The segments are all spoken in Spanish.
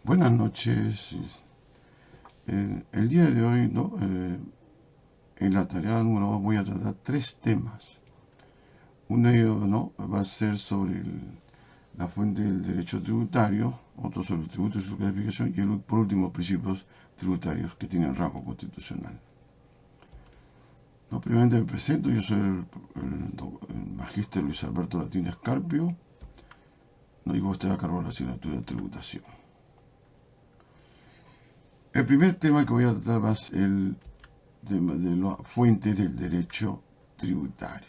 Buenas noches. El día de hoy, ¿no? En la tarea número 2 voy a tratar tres temas. Uno de ellos, ¿no? Va a ser sobre la fuente del derecho tributario, otro sobre los tributos y su clasificación, y por último, los principios tributarios que tienen rango constitucional. No, primeramente me presento, yo soy el magíster Luis Alberto Latín Escarpio, ¿no? Y vos te a cargo de la asignatura de tributación. El primer tema que voy a tratar va a ser el tema de las fuentes del derecho tributario.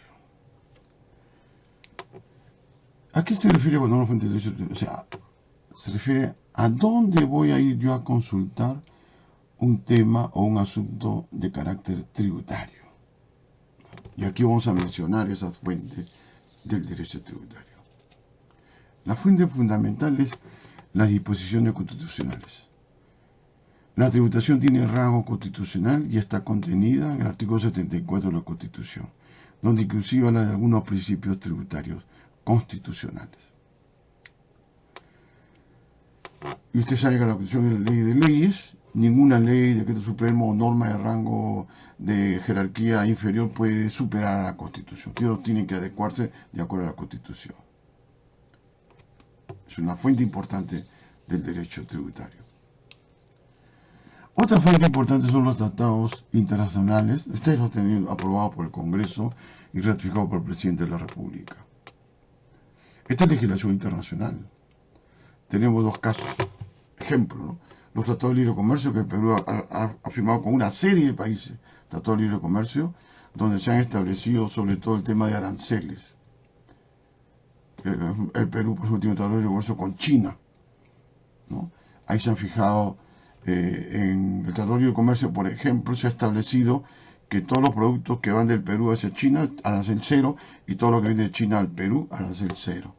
¿A qué se refiere cuando una fuente del derecho tributario? O sea, se refiere a dónde voy a ir yo a consultar un tema o un asunto de carácter tributario. Y aquí vamos a mencionar esas fuentes del derecho tributario. La fuente fundamental es las disposiciones constitucionales. La tributación tiene rango constitucional y está contenida en el artículo 74 de la Constitución, donde inclusive habla de algunos principios tributarios constitucionales. Y usted sabe que la Constitución es la ley de leyes, ninguna ley, decreto supremo o norma de rango de jerarquía inferior puede superar a la Constitución. Todos tienen que adecuarse de acuerdo a la Constitución. Es una fuente importante del derecho tributario. Otra fuente importante son los tratados internacionales. Ustedes los tienen aprobados por el Congreso y ratificados por el Presidente de la República. Esta es legislación internacional. Tenemos dos casos. Ejemplo, ¿no? Los tratados de libre comercio que el Perú ha firmado con una serie de países. Tratados de libre comercio donde se han establecido sobre todo el tema de aranceles. El Perú, por ejemplo, tiene un tratado de libre comercio con China, ¿no? Ahí se han fijado. En el Tratado de Libre Comercio, por ejemplo, se ha establecido que todos los productos que van del Perú hacia China arancel cero y todo lo que viene de China al Perú arancel cero,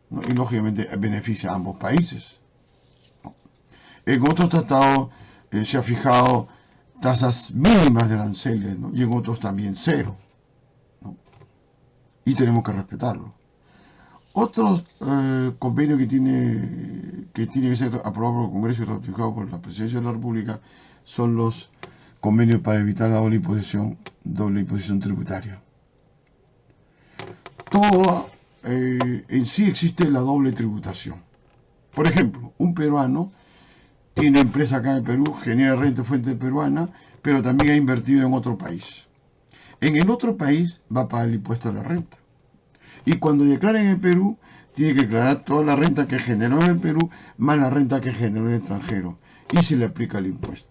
¿no? Y lógicamente beneficia a ambos países, ¿no? En otros tratados se ha fijado tasas mínimas de aranceles, ¿no? Y en otros también cero, ¿no? Y tenemos que respetarlo. Otros convenios que tiene que ser aprobado por el Congreso y ratificado por la Presidencia de la República son los convenios para evitar la doble imposición tributaria. En sí existe la doble tributación. Por ejemplo, un peruano tiene empresa acá en el Perú, genera renta fuente peruana, pero también ha invertido en otro país. En el otro país va a pagar el impuesto a la renta. Y cuando declara en el Perú, tiene que declarar toda la renta que generó en el Perú más la renta que generó en el extranjero. Y se le aplica el impuesto.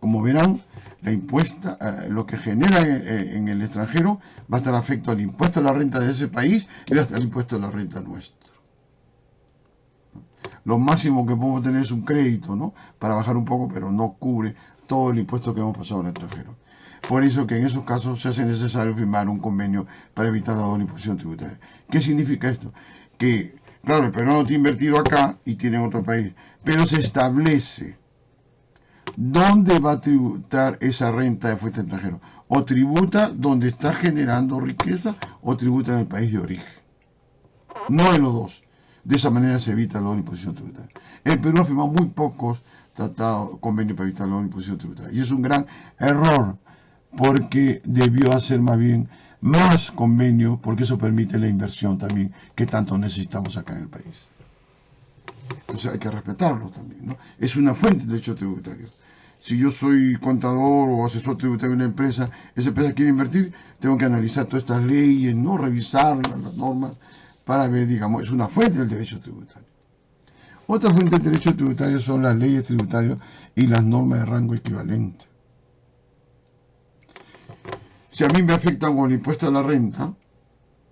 Como verán, lo que genera en el extranjero va a estar afecto al impuesto a la renta de ese país y al impuesto a la renta nuestro. Lo máximo que podemos tener es un crédito, ¿no? Para bajar un poco, pero no cubre todo el impuesto que hemos pasado al extranjero. Por eso que en esos casos se hace necesario firmar un convenio para evitar la doble imposición tributaria. ¿Qué significa esto? Que, claro, el peruano tiene invertido acá y tiene en otro país, pero se establece dónde va a tributar esa renta de fuente extranjero. O tributa donde está generando riqueza o tributa en el país de origen. No en los dos. De esa manera se evita la doble imposición tributaria. El Perú ha firmado muy pocos convenios para evitar la doble imposición tributaria. Y es un gran error, porque debió hacer más bien más convenios, porque eso permite la inversión también que tanto necesitamos acá en el país. Entonces hay que respetarlo también, ¿no? Es una fuente de derecho tributario. Si yo soy contador o asesor tributario de una empresa, esa empresa quiere invertir, tengo que analizar todas estas leyes, ¿no? Revisarlas, las normas, para ver, digamos, es una fuente del derecho tributario. Otra fuente del derecho tributario son las leyes tributarias y las normas de rango equivalente. Si a mí me afectan con el impuesto a la renta,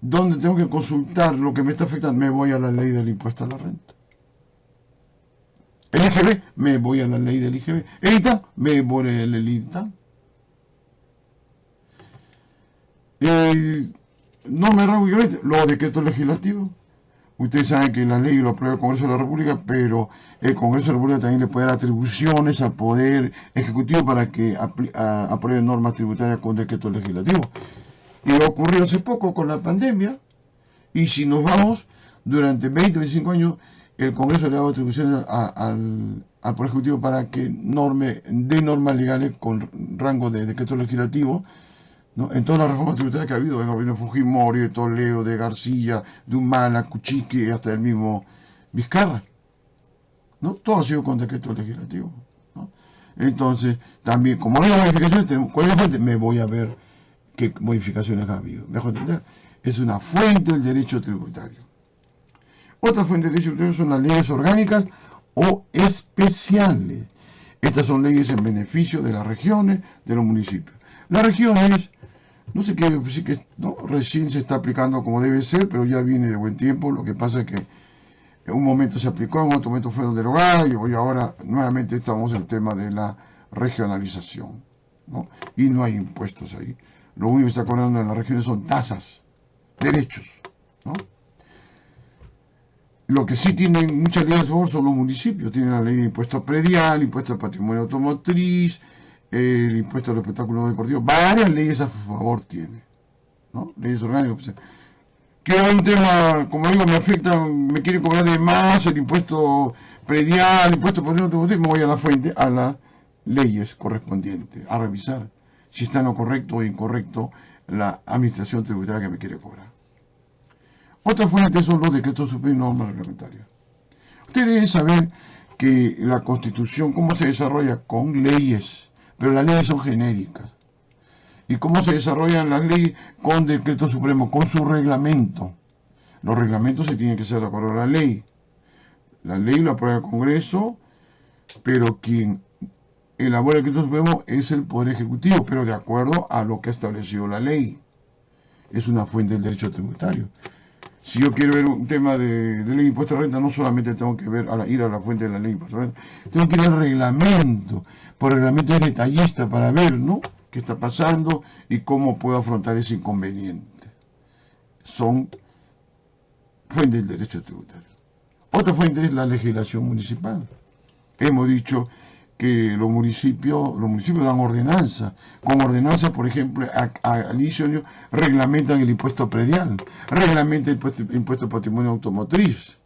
¿dónde tengo que consultar lo que me está afectando? Me voy a la ley del impuesto a la renta. El IGB, me voy a la ley del IGB. El ITAM, me voy al ITAM. No me rango equivalente, los decretos legislativos. Ustedes saben que la ley lo aprueba el Congreso de la República, pero el Congreso de la República también le puede dar atribuciones al Poder Ejecutivo para que apruebe normas tributarias con decretos legislativos. Y ocurrió hace poco con la pandemia, y si nos vamos, durante 20 o 25 años, el Congreso le ha dado atribuciones al Poder Ejecutivo para que dé normas legales con rango de decreto legislativo, ¿no? En todas las reformas tributarias que ha habido, en el gobierno de Fujimori, de Toledo, de García, de Humala, Kuczynski, hasta el mismo Vizcarra, ¿no? Todo ha sido con decreto legislativo, ¿no? Entonces, también, como hay modificaciones, ¿cuál es la fuente? Me voy a ver qué modificaciones ha habido. ¿Me dejo entender? Es una fuente del derecho tributario. Otra fuente del derecho tributario son las leyes orgánicas o especiales. Estas son leyes en beneficio de las regiones, de los municipios. Las regiones, no sé qué, sí que no, recién se está aplicando como debe ser, pero ya viene de buen tiempo. Lo que pasa es que en un momento se aplicó, en otro momento fueron derogadas, y ahora nuevamente estamos en el tema de la regionalización, ¿no? Y no hay impuestos ahí. Lo único que está cobrando en las regiones son tasas, derechos, ¿no? Lo que sí tienen muchas leyes a favor son los municipios. Tienen la ley de impuesto predial, impuesto al patrimonio automotriz, el impuesto al espectáculo deportivo. Varias leyes a favor tiene, ¿no? Leyes orgánicas. Que hay un tema, como digo, me afecta, me quiere cobrar de más el impuesto predial, el impuesto al patrimonio automotriz, me voy a la fuente, a las leyes correspondientes, a revisar si está en lo correcto o incorrecto la administración tributaria que me quiere cobrar. Otra fuente son los decretos supremos y normas reglamentarias. Ustedes deben saber que la Constitución, cómo se desarrolla con leyes, pero las leyes son genéricas. ¿Y cómo se desarrollan las leyes? Con decreto supremo, con su reglamento. Los reglamentos se tienen que hacer de acuerdo a la ley. La ley lo aprueba el Congreso, pero quien elabora el decreto supremo es el Poder Ejecutivo, pero de acuerdo a lo que ha establecido la ley. Es una fuente del derecho tributario. Si yo quiero ver un tema de ley de impuesto de renta, no solamente tengo que ir a la fuente de la ley de impuesto de renta, tengo que ir al reglamento. Por reglamento es detallista para ver, ¿no?, qué está pasando y cómo puedo afrontar ese inconveniente. Son fuentes del derecho tributario. Otra fuente es la legislación municipal. Hemos dicho que los municipios dan ordenanza. Con ordenanza, por ejemplo, al inicio de año reglamentan el impuesto predial, reglamentan el impuesto al patrimonio automotriz.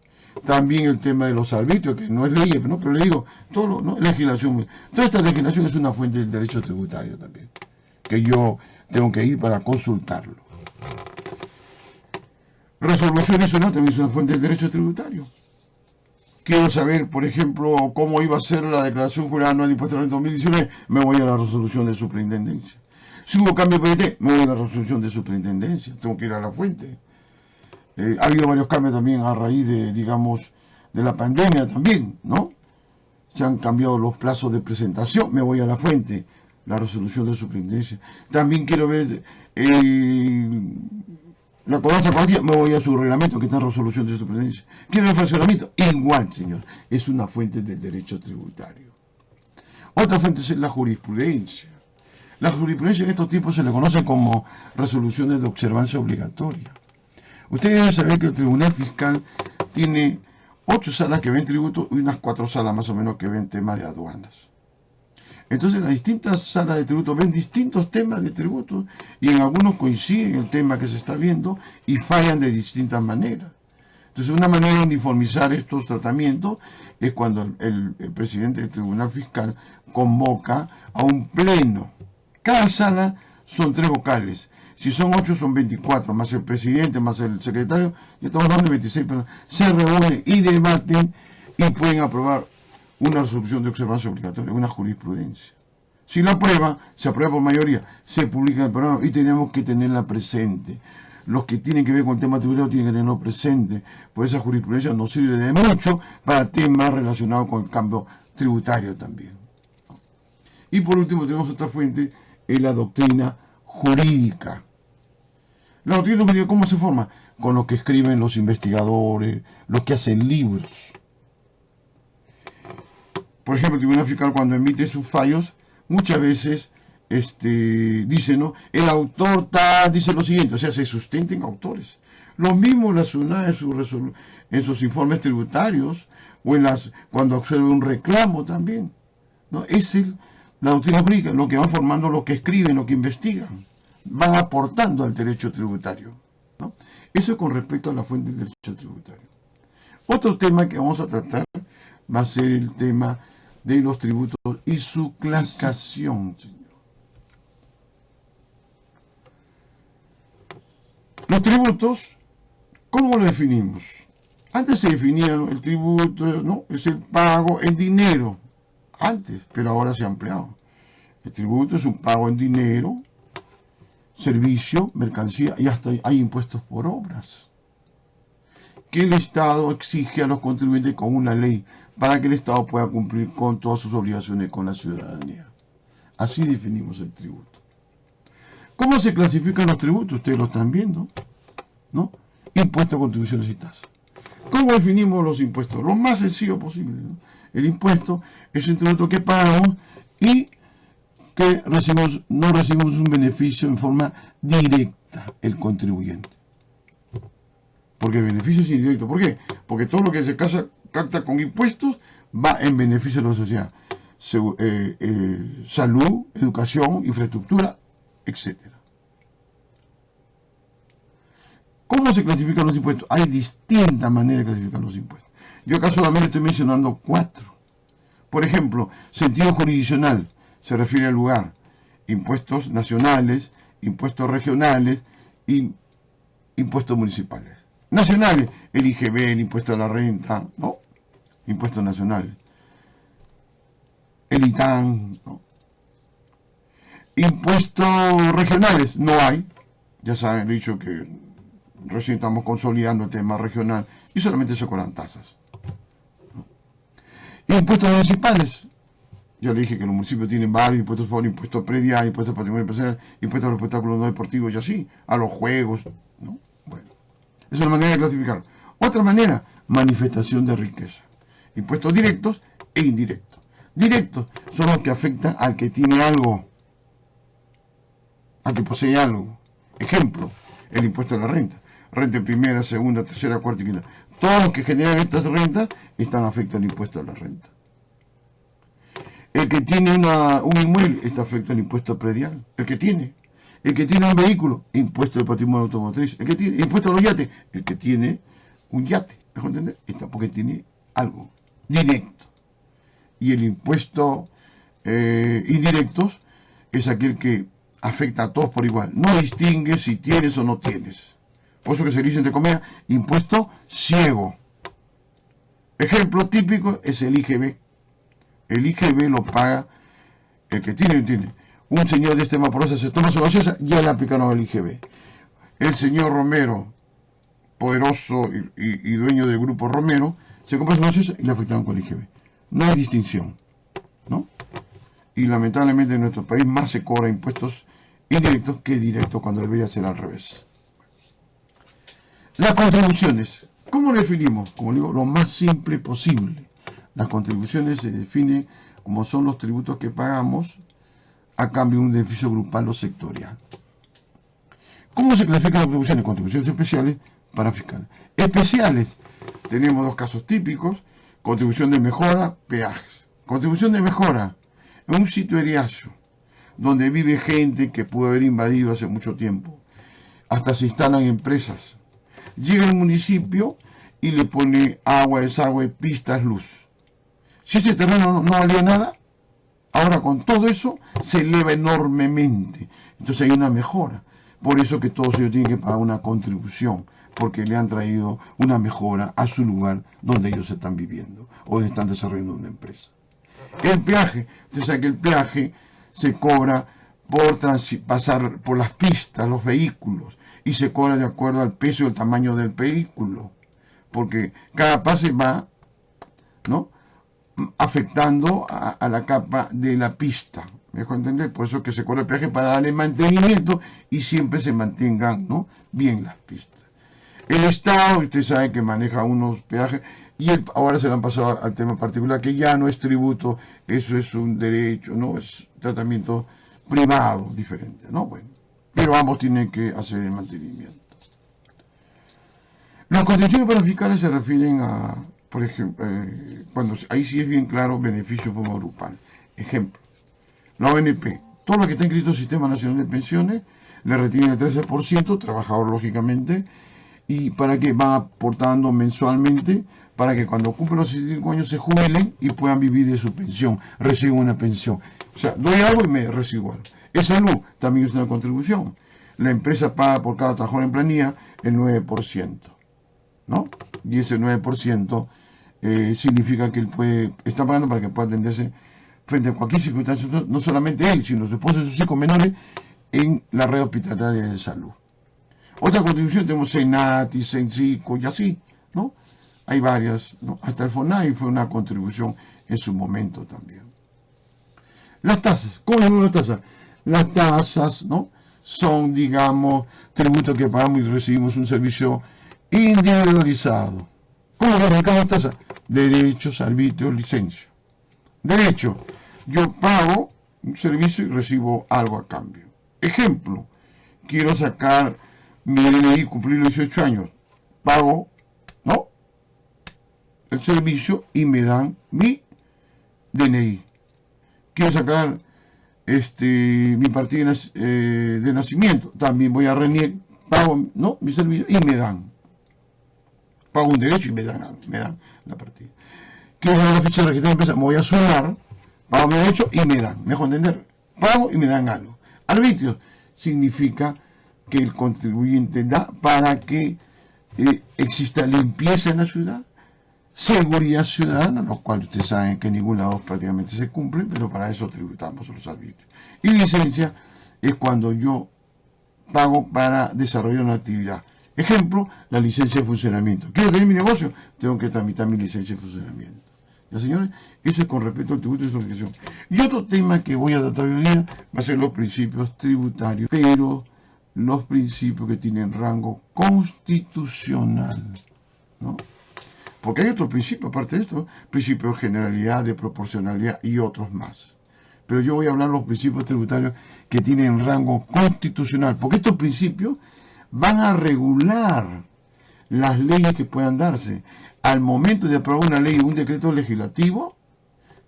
También el tema de los arbitrios, que no es ley, ¿no? Pero le digo, todo, ¿no? Legislación. Toda esta legislación es una fuente del derecho tributario también, que yo tengo que ir para consultarlo. Resoluciones o no, también es una fuente del derecho tributario. Quiero saber, por ejemplo, cómo iba a ser la declaración jurada anual de impuestos en 2019, me voy a la resolución de superintendencia. Si hubo cambio de PDT, me voy a la resolución de superintendencia, tengo que ir a la fuente. Ha habido varios cambios también a raíz de, digamos, de la pandemia también, ¿no? Se han cambiado los plazos de presentación, me voy a la fuente, la resolución de superintendencia. También quiero ver la cobranza partida, me voy a su reglamento, que está en resolución de superintendencia. Quiero el fraccionamiento, igual, señor, es una fuente del derecho tributario. Otra fuente es la jurisprudencia. La jurisprudencia en estos tiempos se le conoce como resoluciones de observancia obligatoria. Ustedes deben saber que el Tribunal Fiscal tiene 8 salas que ven tributo y unas 4 salas más o menos que ven temas de aduanas. Entonces las distintas salas de tributo ven distintos temas de tributo y en algunos coinciden el tema que se está viendo y fallan de distintas maneras. Entonces una manera de uniformizar estos tratamientos es cuando el presidente del Tribunal Fiscal convoca a un pleno. Cada sala son 3 vocales. Si son 8, son 24, más el presidente, más el secretario, ya estamos hablando de 26 personas. Se reúnen y debaten y pueden aprobar una resolución de observancia obligatoria, una jurisprudencia. Si la aprueba, se aprueba por mayoría, se publica en el programa y tenemos que tenerla presente. Los que tienen que ver con el tema tributario tienen que tenerlo presente, pues esa jurisprudencia nos sirve de mucho para temas relacionados con el cambio tributario también. Y por último tenemos otra fuente, es la doctrina jurídica. La doctrina jurídica, ¿cómo se forma? Con lo que escriben los investigadores, los que hacen libros. Por ejemplo, el Tribunal Fiscal, cuando emite sus fallos, muchas veces dice, ¿no?, el autor tal dice lo siguiente, o sea, se sustenten autores. Lo mismo la SUNAT en sus informes tributarios o cuando absuelve un reclamo también, ¿no? Es la doctrina jurídica, lo que van formando, lo que escriben, lo que investigan, van aportando al derecho tributario, ¿no? Eso es con respecto a la fuente del derecho tributario. Otro tema que vamos a tratar va a ser el tema de los tributos y su clasificación. Los tributos, ¿cómo lo definimos? Antes se definía el tributo, ¿no? Es el pago en dinero. Antes, pero ahora se ha ampliado. El tributo es un pago en dinero, servicio, mercancía y hasta hay impuestos por obras que el Estado exige a los contribuyentes con una ley para que el Estado pueda cumplir con todas sus obligaciones con la ciudadanía. Así definimos el tributo. ¿Cómo se clasifican los tributos? Ustedes lo están viendo, ¿no? Impuestos, contribuciones y tasas. ¿Cómo definimos los impuestos? Lo más sencillo posible, ¿no? El impuesto es un tributo que pagamos y que no recibimos un beneficio en forma directa el contribuyente. Porque el beneficio es indirecto. ¿Por qué? Porque todo lo que se capta con impuestos va en beneficio de la sociedad. Salud, educación, infraestructura, etc. ¿Cómo se clasifican los impuestos? Hay distintas maneras de clasificar los impuestos. Yo acá solamente estoy mencionando 4. Por ejemplo, sentido jurisdiccional se refiere al lugar. Impuestos nacionales, impuestos regionales y impuestos municipales. Nacionales, el IGB, el impuesto a la renta, ¿no? Impuestos nacionales. El ITAN, ¿no? Impuestos regionales, no hay. Ya saben, he dicho que recién estamos consolidando el tema regional y solamente se cobran tasas, ¿no? Impuestos municipales. Yo le dije que los municipios tienen varios impuestos, impuestos predial, impuestos al patrimonio empresarial, impuestos a los espectáculos no deportivos y así, a los juegos, ¿no? Bueno, esa es una manera de clasificarlo. Otra manera, manifestación de riqueza. Impuestos directos e indirectos. Directos son los que afectan al que tiene algo, al que posee algo. Ejemplo, el impuesto a la renta. Renta en primera, segunda, tercera, cuarta y quinta. Todos los que generan estas rentas están afectos al impuesto a la renta. El que tiene un inmueble está afecto al impuesto predial. El que tiene un vehículo, impuesto de patrimonio automotriz. El que tiene impuesto a los yates, el que tiene un yate, ¿me entender? Está porque tiene algo directo. Y el impuesto indirectos es aquel que afecta a todos por igual. No distingue si tienes o no tienes. Por eso que se dice entre comillas, impuesto ciego. Ejemplo típico es el IGB. El IGB lo paga el que tiene. Un señor de este Maprosa se toma su gaseosa, ya le aplicaron el IGB. El señor Romero, poderoso y dueño del grupo Romero, se compra su gaseosa y le afectaron con el IGB. No hay distinción, ¿no? Y lamentablemente en nuestro país más se cobra impuestos indirectos que directos cuando debería ser al revés. Las contribuciones, ¿cómo lo definimos? Como digo, lo más simple posible. Las contribuciones se definen como son los tributos que pagamos a cambio de un beneficio grupal o sectorial. ¿Cómo se clasifican las contribuciones? Contribuciones especiales para fiscales. Especiales, tenemos dos casos típicos: contribución de mejora, peajes. Contribución de mejora, en un sitio eriazo, donde vive gente que pudo haber invadido hace mucho tiempo. Hasta se instalan empresas. Llega el municipio y le pone agua, desagüe, pistas, luz. Si ese terreno no valía nada, ahora con todo eso se eleva enormemente. Entonces hay una mejora. Por eso que todos ellos tienen que pagar una contribución, porque le han traído una mejora a su lugar donde ellos están viviendo o están desarrollando una empresa. El peaje, usted sabe que el peaje se cobra por pasar por las pistas, los vehículos, y se cobra de acuerdo al peso y el tamaño del vehículo, porque cada pase va, ¿no?, afectando a la capa de la pista. ¿Me dejo entender? Por eso que se cobra el peaje para darle mantenimiento y siempre se mantengan, ¿no?, bien las pistas. El Estado, usted sabe que maneja unos peajes y ahora se lo han pasado al tema particular, que ya no es tributo, eso es un derecho, ¿no?, es tratamiento privado diferente, ¿no? Bueno, pero ambos tienen que hacer el mantenimiento. Las contribuciones para fiscales se refieren a, por ejemplo, cuando ahí sí es bien claro, beneficio en forma grupal. Ejemplo, la ONP, todo lo que está inscrito en el Sistema Nacional de Pensiones, le retienen el 13%, trabajador lógicamente, ¿Y para qué? Van aportando mensualmente para que cuando cumplan los 65 años se jubilen y puedan vivir de su pensión, reciben una pensión. O sea, doy algo y me recibo algo. Es salud, también es una contribución. La empresa paga por cada trabajador en planilla el 9%, ¿no? Y ese 9% significa que él está pagando para que pueda atenderse frente a cualquier circunstancia, no solamente él, sino su esposa y sus hijos menores en la red hospitalaria de salud. Otra contribución tenemos Senati, Sensico y así, ¿no? Hay varias, ¿no? Hasta el FONAI fue una contribución en su momento también. Las tasas, ¿cómo llamamos las tasas? Las tasas, ¿no? Son, digamos, tributos que pagamos y recibimos un servicio individualizado. ¿Cómo calificamos las tasas? Derechos, arbitrios, licencia. Derecho, yo pago un servicio y recibo algo a cambio. Ejemplo, quiero sacar mi DNI, cumplir los 18 años, pago, ¿no?, el servicio y me dan mi DNI. Quiero sacar mi partida de nacimiento, también voy a RENIEC, pago, ¿no?, mi servicio y me dan. Pago un derecho y me dan la partida. Quiero sacar la ficha de registro de empresa, me voy a sumar, pago mi derecho y me dan. ¿Me dejo entender? Pago y me dan algo. Arbitrio significa que el contribuyente da para que exista limpieza en la ciudad, seguridad ciudadana, lo cual ustedes saben que en ningún lado prácticamente se cumple, pero para eso tributamos los arbitrios. Y licencia es cuando yo pago para desarrollar una actividad. Ejemplo, la licencia de funcionamiento. ¿Quiero tener mi negocio? Tengo que tramitar mi licencia de funcionamiento. ¿Ya, señores? Eso es con respecto al tributo y su obligación. Y otro tema que voy a tratar hoy día va a ser los principios tributarios, pero los principios que tienen rango constitucional, ¿no? Porque hay otros principios, aparte de esto, principios de generalidad, de proporcionalidad y otros más. Pero yo voy a hablar de los principios tributarios que tienen rango constitucional, porque estos principios van a regular las leyes que puedan darse. Al momento de aprobar una ley o un decreto legislativo,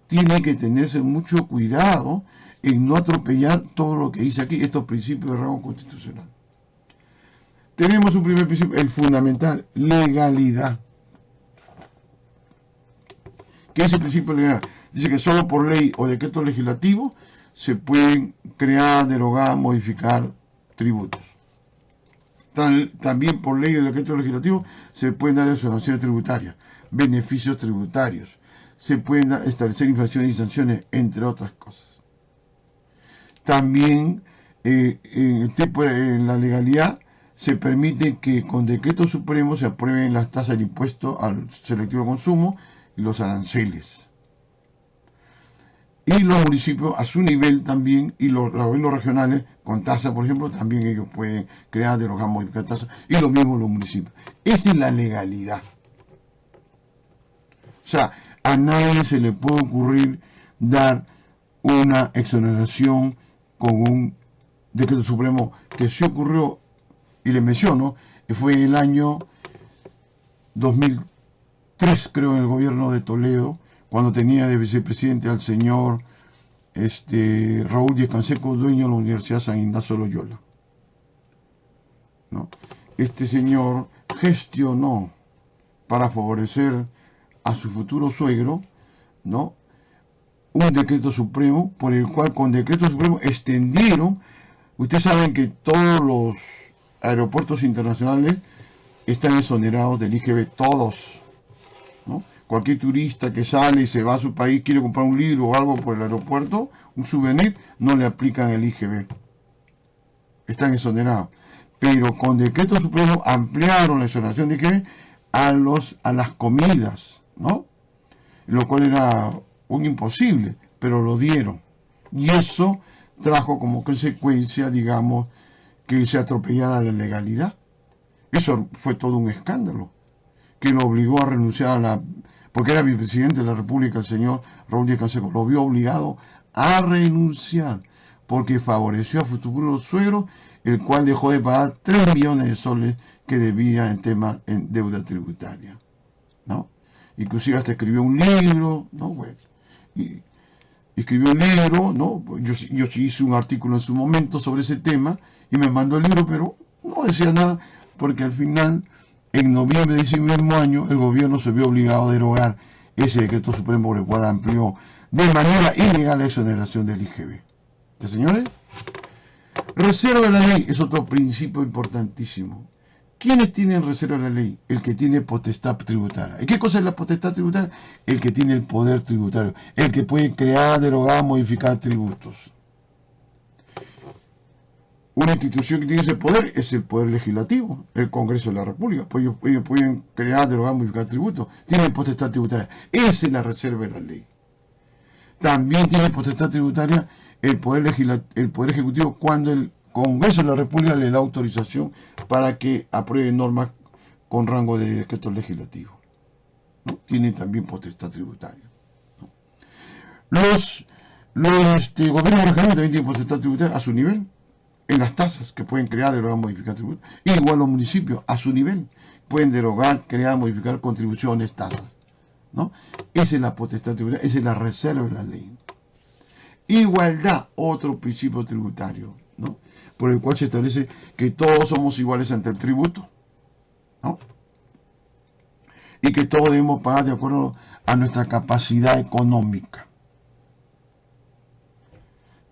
tiene que tenerse mucho cuidado en no atropellar todo lo que dice aquí, estos principios de rango constitucional. Tenemos un primer principio, el fundamental, legalidad. ¿Qué es el principio legal? Dice que solo por ley o decreto legislativo se pueden crear, derogar, modificar tributos. También por ley o decreto legislativo se pueden dar exoneraciones tributarias, beneficios tributarios, se pueden establecer infracciones y sanciones, entre otras cosas. También en la legalidad se permite que con decreto supremo se aprueben las tasas de impuesto al selectivo de consumo y los aranceles. Y los municipios a su nivel también, y los gobiernos regionales con tasas, por ejemplo, también ellos pueden crear, derogar, modificar tasas, y lo mismo los municipios. Esa es la legalidad. O sea, a nadie se le puede ocurrir dar una exoneración con un decreto supremo, que sí ocurrió, y les menciono, que fue en el año 2003, creo, en el gobierno de Toledo, cuando tenía de vicepresidente al señor Raúl Díaz Canseco, dueño de la Universidad San Ignacio de Loyola, ¿no? Este señor gestionó para favorecer a su futuro suegro, ¿no?, un decreto supremo, por el cual con decreto supremo extendieron. Ustedes saben que todos los aeropuertos internacionales están exonerados del IGB, todos, ¿no? Cualquier turista que sale y se va a su país, quiere comprar un libro o algo por el aeropuerto, un souvenir, no le aplican el IGB. Están exonerados. Pero con decreto supremo ampliaron la exoneración de IGB a las comidas, ¿no? Lo cual era un imposible, pero lo dieron. Y eso trajo como consecuencia, digamos, que se atropellara la legalidad. Eso fue todo un escándalo, que lo obligó a renunciar porque era vicepresidente de la República, el señor Raúl Díaz Canseco, lo vio obligado a renunciar, porque favoreció a futuro suegro, el cual dejó de pagar 3 millones de soles que debía en deuda tributaria, ¿no? Inclusive hasta escribió un libro, ¿no? Bueno, y escribió un libro, ¿no? Yo hice un artículo en su momento sobre ese tema y me mandó el libro, pero no decía nada, porque al final en noviembre y diciembre del mismo año, el gobierno se vio obligado a derogar ese decreto supremo por el cual amplió de manera ilegal la exoneración del IGB. ¿Ya, señores? Reserva de la ley es otro principio importantísimo. ¿Quiénes tienen reserva de la ley? El que tiene potestad tributaria. ¿Y qué cosa es la potestad tributaria? El que tiene el poder tributario, el que puede crear, derogar, modificar tributos. Una institución que tiene ese poder es el Poder Legislativo, el Congreso de la República. Pues ellos pueden crear, derogar, modificar tributos. Tienen potestad tributaria. Esa es la reserva de la ley. También tiene potestad tributaria el Poder Ejecutivo cuando el Congreso de la República le da autorización para que apruebe normas con rango de decreto legislativo, ¿no? Tiene también potestad tributaria, ¿no? Los gobiernos regionales también tienen potestad tributaria a su nivel, en las tasas que pueden crear, derogar, modificar tributos. Igual los municipios, a su nivel, pueden derogar, crear, modificar contribuciones, tasas, ¿no? Esa es la potestad tributaria, esa es la reserva de la ley. Igualdad, otro principio tributario, ¿no? Por el cual se establece que todos somos iguales ante el tributo, ¿no? Y que todos debemos pagar de acuerdo a nuestra capacidad económica.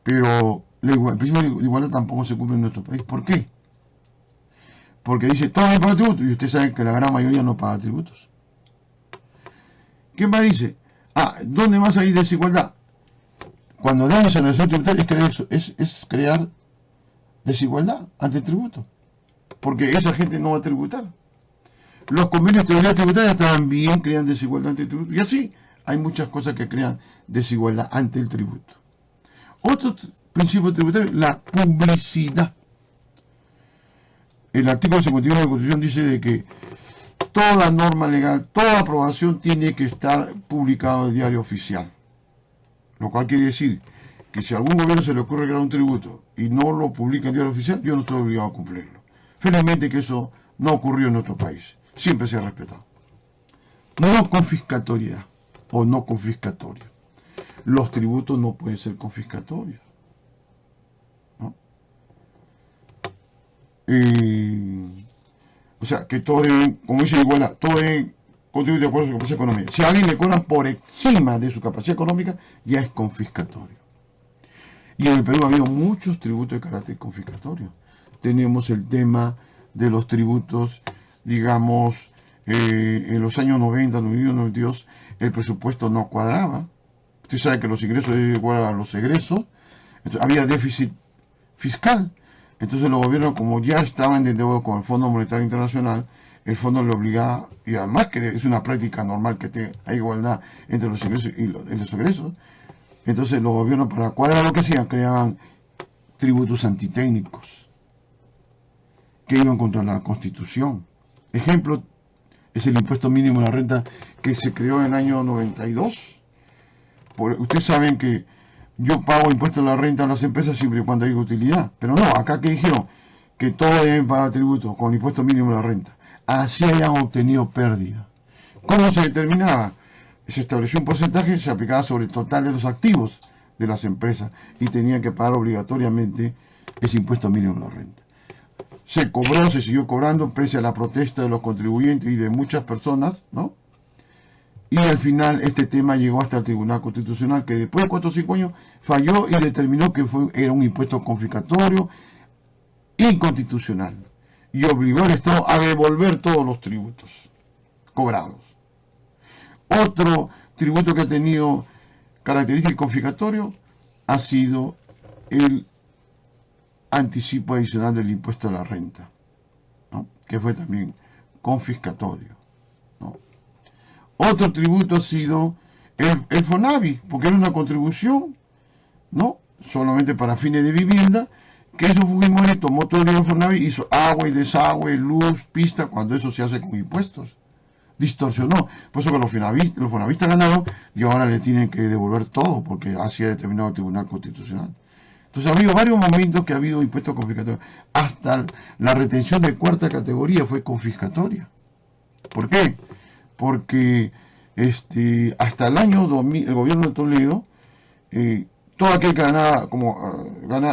Pero el principio de igualdad tampoco se cumple en nuestro país. ¿Por qué? Porque dice, todos deben pagar tributos, y usted sabe que la gran mayoría no paga tributos. ¿Qué más dice? ¿Dónde más hay desigualdad? Cuando dan exoneración tributaria es crear desigualdad ante el tributo, porque esa gente no va a tributar. Los convenios de estabilidad tributaria también crean desigualdad ante el tributo, y así hay muchas cosas que crean desigualdad ante el tributo. Otro principio tributario, la publicidad. El artículo 51 de la Constitución dice de que toda norma legal, toda aprobación tiene que estar publicado en el diario oficial. Lo cual quiere decir que si a algún gobierno se le ocurre crear un tributo y no lo publica en el diario oficial, yo no estoy obligado a cumplirlo. Felizmente que eso no ocurrió en nuestro país. Siempre se ha respetado. No confiscatoriedad o no confiscatorio. Los tributos no pueden ser confiscatorios, ¿no? O sea, que todos deben, como dice igualdad, todos deben contribuir de acuerdo a su capacidad económica. Si a alguien le cobran por encima de su capacidad económica, ya es confiscatorio. Y en el Perú ha habido muchos tributos de carácter confiscatorio. Tenemos el tema de los tributos, digamos, en los años 90, 91, 92, el presupuesto no cuadraba. Usted sabe que los ingresos deben igual a los egresos. Entonces, había déficit fiscal. Entonces los gobiernos, como ya estaban en deuda con el Fondo Monetario Internacional, el fondo le obligaba, y además que es una práctica normal que hay igualdad entre los ingresos y los egresos. Entonces los gobiernos, para cuadrar lo que hacían, creaban tributos antitécnicos que iban contra la Constitución. Ejemplo es el impuesto mínimo de la renta que se creó en el año 92. Ustedes saben que yo pago impuesto a la renta a las empresas siempre y cuando haya utilidad. Pero no, acá que dijeron que todos deben pagar tributo con impuesto mínimo de la renta. Así hayan obtenido pérdida. ¿Cómo se determinaba? Se estableció un porcentaje, se aplicaba sobre el total de los activos de las empresas y tenían que pagar obligatoriamente ese impuesto mínimo de la renta. Se cobró, se siguió cobrando, pese a la protesta de los contribuyentes y de muchas personas, ¿no? Y al final este tema llegó hasta el Tribunal Constitucional, que después de 4 o 5 años falló y determinó que era un impuesto confiscatorio inconstitucional y obligó al Estado a devolver todos los tributos cobrados. Otro tributo que ha tenido característica confiscatorio ha sido el anticipo adicional del impuesto a la renta, ¿no? Que fue también confiscatorio, ¿no? Otro tributo ha sido el FONAVI, porque era una contribución, ¿no? Solamente para fines de vivienda, que eso Fujimori tomó todo el dinero del FONAVI, hizo agua y desagüe, luz, pista, cuando eso se hace con impuestos. Distorsionó. Por eso que los fonavistas ganaron y ahora le tienen que devolver todo, porque así ha determinado el Tribunal Constitucional. Entonces ha habido varios momentos que ha habido impuestos confiscatorios. Hasta la retención de 4ª categoría fue confiscatoria. ¿Por qué? Porque hasta el año 2000, el gobierno de Toledo todo aquel que ganaba,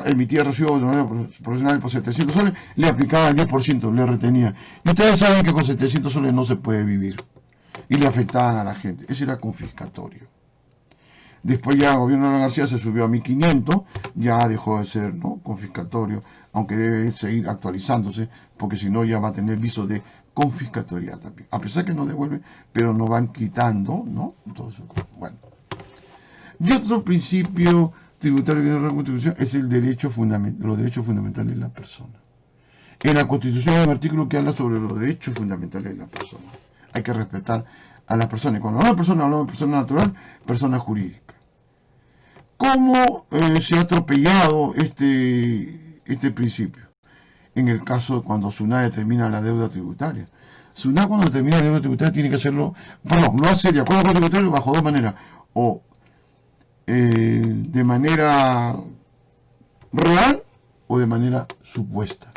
emitía recibo de manera profesional por 700 soles, le aplicaba el 10%, le retenía. Y ustedes saben que con 700 soles no se puede vivir. Y le afectaban a la gente. Ese era confiscatorio. Después ya el gobierno de la García se subió a 1500, ya dejó de ser, ¿no?, confiscatorio, aunque debe seguir actualizándose, porque si no ya va a tener viso de confiscatoria también. A pesar que no devuelve, pero nos van quitando, ¿no? Todo eso. Bueno. Y otro principio tributario que no es la Constitución es el derecho los derechos fundamentales de la persona. En la Constitución hay un artículo que habla sobre los derechos fundamentales de la persona. Hay que respetar a las personas. Cuando hablamos de persona natural, persona jurídica. ¿Cómo se ha atropellado este principio? En el caso de cuando SUNAT determina la deuda tributaria. SUNAT, cuando determina la deuda tributaria, tiene que hacerlo, lo hace de acuerdo con el tributario bajo dos maneras. O de manera real o de manera supuesta.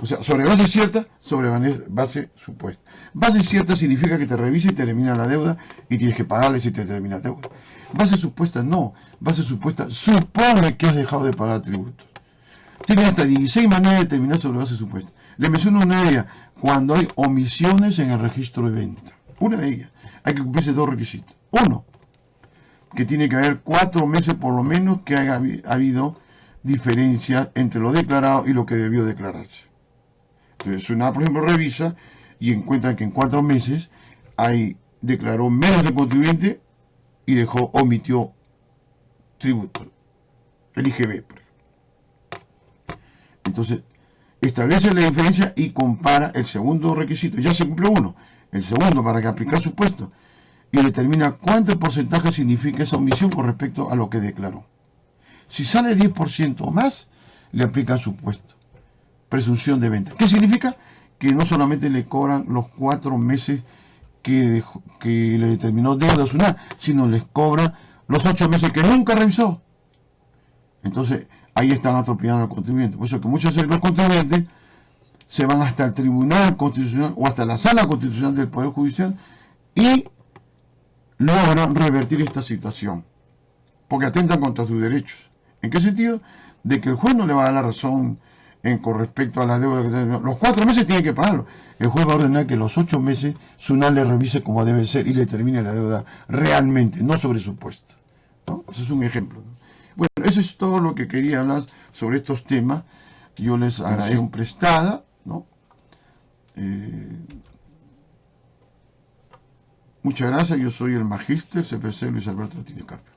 O sea, sobre base cierta, sobre base supuesta. Base cierta significa que te revisa y te termina la deuda y tienes que pagarle si te termina la deuda. Base supuesta no. Base supuesta supone que has dejado de pagar tributos. Tienes hasta 16 maneras de determinar sobre base supuesta. Le menciono una de ellas. Cuando hay omisiones en el registro de venta. Una de ellas. Hay que cumplirse dos requisitos. Uno, que tiene que haber 4 meses por lo menos que haya habido diferencia entre lo declarado y lo que debió declararse. Entonces, SUNAT, por ejemplo, revisa y encuentra que en 4 meses declaró menos de contribuyente y omitió tributo. El IGB, por ejemplo. Entonces, establece la diferencia y compara el segundo requisito. Ya se cumplió uno. El segundo, para que aplicar supuesto. Y determina cuánto porcentaje significa esa omisión con respecto a lo que declaró. Si sale 10% o más, le aplican supuesto. Presunción de venta. ¿Qué significa? Que no solamente le cobran los 4 meses que le determinó deuda a SUNAT, sino les cobran los 8 meses que nunca revisó. Entonces, ahí están atropellando al contribuyente. Por eso que muchos de los contribuyentes se van hasta el Tribunal Constitucional o hasta la Sala Constitucional del Poder Judicial y logran revertir esta situación, porque atentan contra sus derechos. ¿En qué sentido? De que el juez no le va a dar la razón con respecto a la deuda que tiene. Los 4 meses tiene que pagarlo. El juez va a ordenar que los 8 meses SUNAT le revise como debe ser y le termine la deuda realmente, no sobre supuesto, ¿no? Ese es un ejemplo, ¿no? Bueno, eso es todo lo que quería hablar sobre estos temas. Yo les agradezco prestada, ¿no? Muchas gracias. Yo soy el magíster CPC Luis Alberto Martínez Carpio.